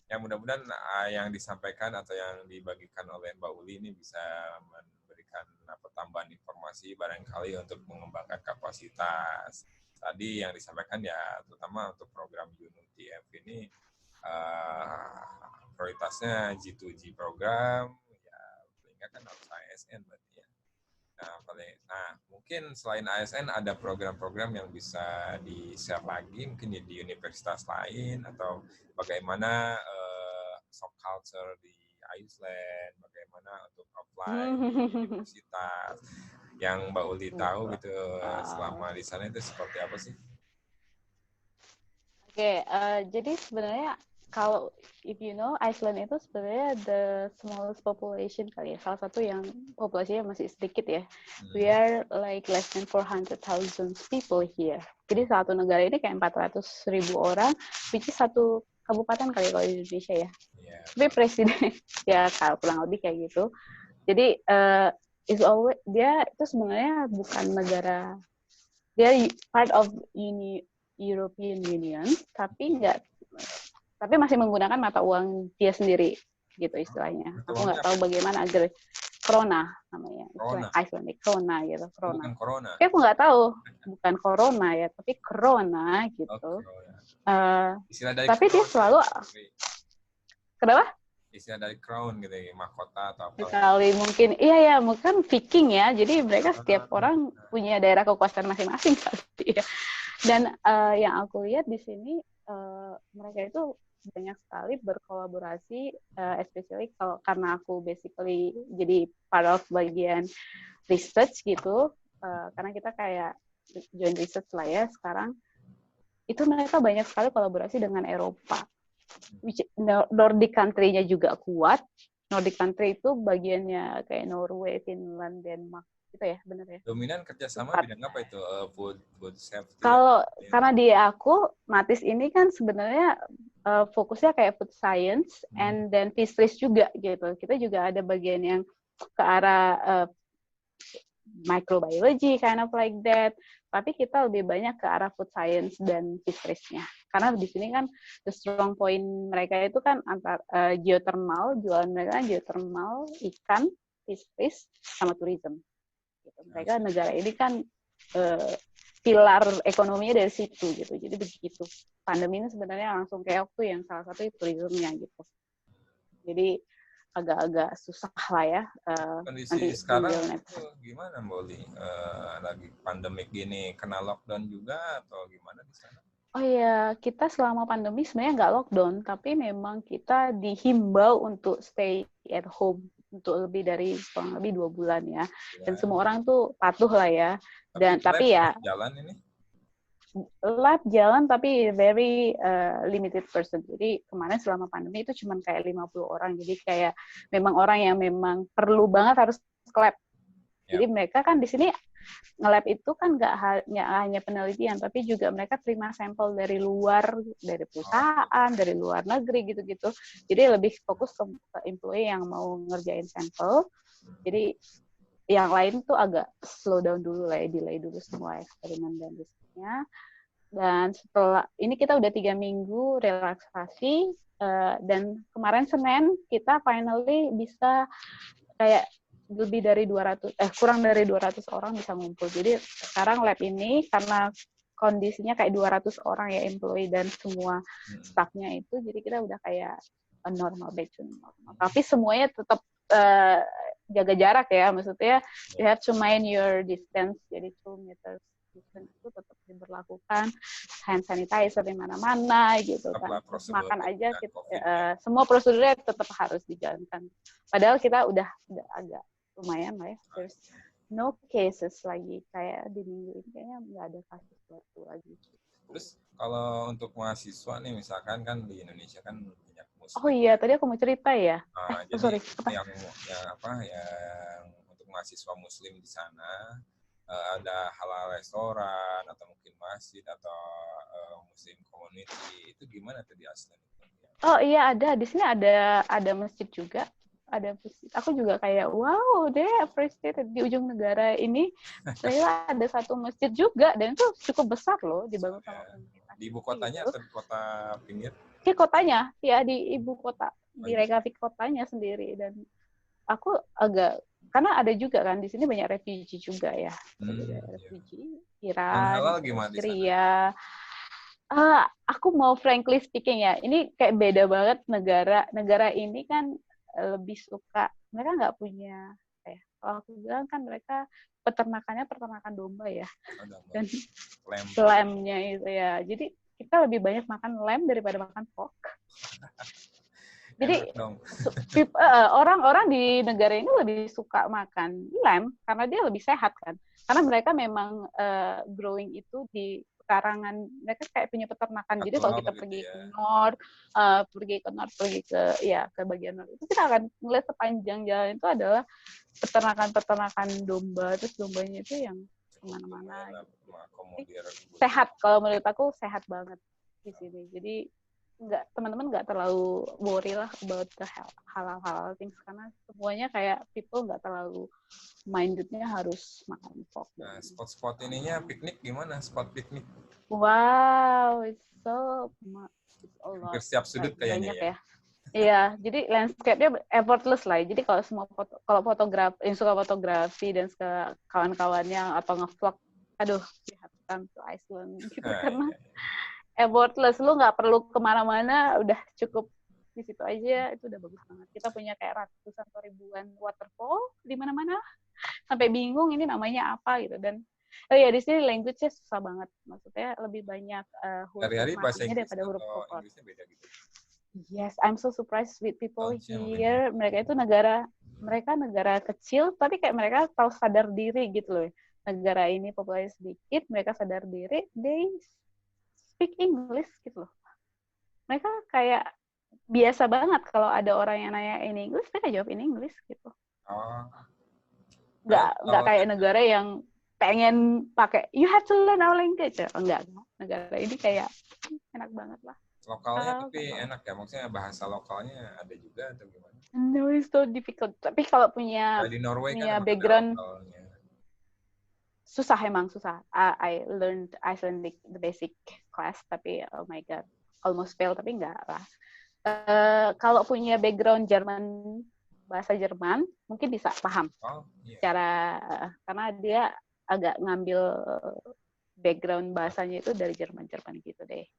Ya mudah-mudahan yang disampaikan atau yang dibagikan oleh Mbak Uli ini bisa memberikan tambahan informasi barangkali untuk mengembangkan kapasitas. Tadi yang disampaikan ya terutama untuk program UNUTF ini prioritasnya G2G program, ya paling kan harus ASN berarti ya. Nah, mungkin selain ASN ada program-program yang bisa di-share lagi mungkin di universitas lain atau bagaimana soft culture di Iceland, bagaimana untuk apply di universitas yang Mbak Uli tahu gitu selama di sana itu seperti apa sih? Oke, jadi sebenarnya kalau if you know, Iceland itu sebenarnya the smallest population kali ya, salah satu yang populasinya masih sedikit ya. We are like less than 400,000 people here. Jadi satu negara ini kayak 400.000 orang, which is satu kabupaten kali kalau di Indonesia ya. Yeah. Tapi presiden ya kurang lebih kayak gitu. Jadi dia itu sebenarnya bukan negara, dia part of European Union, tapi masih menggunakan mata uang dia sendiri gitu istilahnya. Aku nggak tahu bagaimana agar krona namanya, Icelandic krona gitu, krona. Bukan corona. Tapi aku nggak tahu, bukan corona ya, tapi krona gitu. Tapi dia selalu kenapa? Istilah dari crown gitu ya, mahkota atau apa? Kali mungkin, iya ya, mungkin Viking ya. Jadi mereka setiap orang punya daerah kekuasaan masing-masing kali ya. Dan yang aku lihat di sini mereka itu banyak sekali berkolaborasi, especially karena aku basically jadi part of bagian research gitu, karena kita kayak joint research lah ya sekarang. Itu mereka banyak sekali kolaborasi dengan Eropa. Nordic country-nya juga kuat. Nordic country itu bagiannya kayak Norway, Finland, Denmark. Gitu ya, benar ya? Dominan kerjasama bidang apa itu? Food safety? Karena di aku, Matis ini kan sebenarnya fokusnya kayak food science and then fisheries juga gitu. Kita juga ada bagian yang ke arah microbiology, kind of like that. Tapi kita lebih banyak ke arah food science dan fisheries-nya. Karena di sini kan the strong point mereka itu kan geothermal, jualan mereka geothermal, ikan, fisheries, sama tourism. Gitu. Mereka negara ini kan pilar ekonominya dari situ gitu. Jadi begitu. Pandemi ini sebenarnya langsung keok tuh yang salah satu tourismnya gitu. Jadi agak-agak susah lah ya. Kondisi sekarang itu gimana Mbak Oli? Lagi pandemik gini, kena lockdown juga atau gimana di sana? Oh iya, kita selama pandemi sebenarnya nggak lockdown, tapi memang kita dihimbau untuk stay at home untuk kurang lebih 2 bulan ya. Dan semua orang tuh patuh lah ya. Tapi ya jalan ini? Lab jalan tapi very limited person. Jadi kemarin selama pandemi itu cuma kayak 50 orang. Jadi kayak memang orang yang memang perlu banget harus ke lab. Jadi mereka kan di sini nge-lab itu kan nggak hanya penelitian, tapi juga mereka terima sampel dari luar, dari perusahaan, dari luar negeri gitu-gitu. Jadi lebih fokus ke employee yang mau ngerjain sampel. Jadi yang lain tuh agak slow down dulu lah ya, delay dulu semua eksperimen dan risetnya. Dan setelah ini kita udah 3 minggu relaksasi, dan kemarin Senin kita finally bisa kayak kurang dari 200 orang bisa ngumpul. Jadi sekarang lab ini karena kondisinya kayak 200 orang ya employee dan semua staffnya itu, jadi kita udah kayak normal, back to normal. Tapi semuanya tetap jaga jarak ya, maksudnya you have to mind your distance, jadi 2 meters distance itu tetap diberlakukan, hand sanitizer di mana-mana gitu kan. Makan aja semua prosedurnya tetap harus dijalankan. Padahal kita udah agak lumayan lah ya. There's no cases lagi, kayak di minggu ini kayaknya nggak ada kasus baru lagi. Terus kalau untuk mahasiswa nih misalkan kan di Indonesia kan banyak muslim. Oh iya, tadi aku mau cerita ya. Jadi yang untuk mahasiswa muslim di sana ada halal restoran atau mungkin masjid atau muslim community, itu gimana tuh di Iceland? Oh iya, ada di sini ada masjid juga. Ada masjid. Aku juga kayak wow, deh appreciate di ujung negara ini saya ada satu masjid juga dan itu cukup besar loh dibangun sama pemerintah. Di ibu kotanya atau di kota pinggir? kotanya, ya di ibu kota, di Reykjavik kotanya sendiri. Dan aku agak, karena ada juga kan di sini banyak refugee juga ya, refugee Iran, Syria. Aku mau frankly speaking ya, ini kayak beda banget negara ini kan lebih suka, mereka nggak punya, kalau aku bilang kan mereka peternakannya peternakan domba ya, dan lamb-nya itu ya, jadi kita lebih banyak makan lamb daripada makan pork. Jadi orang-orang di negara ini lebih suka makan lamb karena dia lebih sehat kan, karena mereka memang growing itu di pekarangan, mereka kayak punya peternakan. Jadi kalau kita pergi ke north, pergi ke bagian north, itu kita akan melihat sepanjang jalan itu adalah peternakan domba, terus dombanya itu yang kemana-mana. Sehat, kalau menurut aku sehat banget di sini. Jadi teman-teman nggak terlalu worry lah about the halal things, karena semuanya kayak people nggak terlalu mindednya harus makan pork. Nah, spot-spot ininya piknik gimana? Spot piknik? Wow, it's so hampir setiap sudut kayaknya banyak ya. Iya, jadi landscape-nya effortless lah. Jadi kalau fotografi, yang suka fotografi dan suka kawan-kawannya atau nge-vlog, aduh, you have to come to Iceland gitu karena effortless, lu nggak perlu kemana-mana, udah cukup di situ aja, itu udah bagus banget. Kita punya kayak ratusan atau ribuan waterfall di mana-mana, sampai bingung ini namanya apa gitu. Dan di sini language-nya susah banget, maksudnya lebih banyak huruf matinya daripada huruf pokok. Yes, I'm so surprised with people here. Mereka itu negara kecil, tapi kayak mereka tahu sadar diri gitu loh. Negara ini populasi sedikit, mereka sadar diri, they speak English gitu loh. Mereka kayak biasa banget kalau ada orang yang nanya in English, mereka jawab in English gitu. Nggak kayak negara yang pengen pakai you have to learn our language. Enggak. Negara ini kayak enak banget lah. Lokalnya tapi enak ya, maksudnya bahasa lokalnya ada juga atau gimana? No, it's so difficult. Tapi kalau punya background susah. I learned Icelandic the basic class, tapi oh my god, almost fail, tapi enggak lah. Kalau punya background bahasa Jerman, mungkin bisa paham. Karena dia agak ngambil background bahasanya itu dari Jerman gitu deh.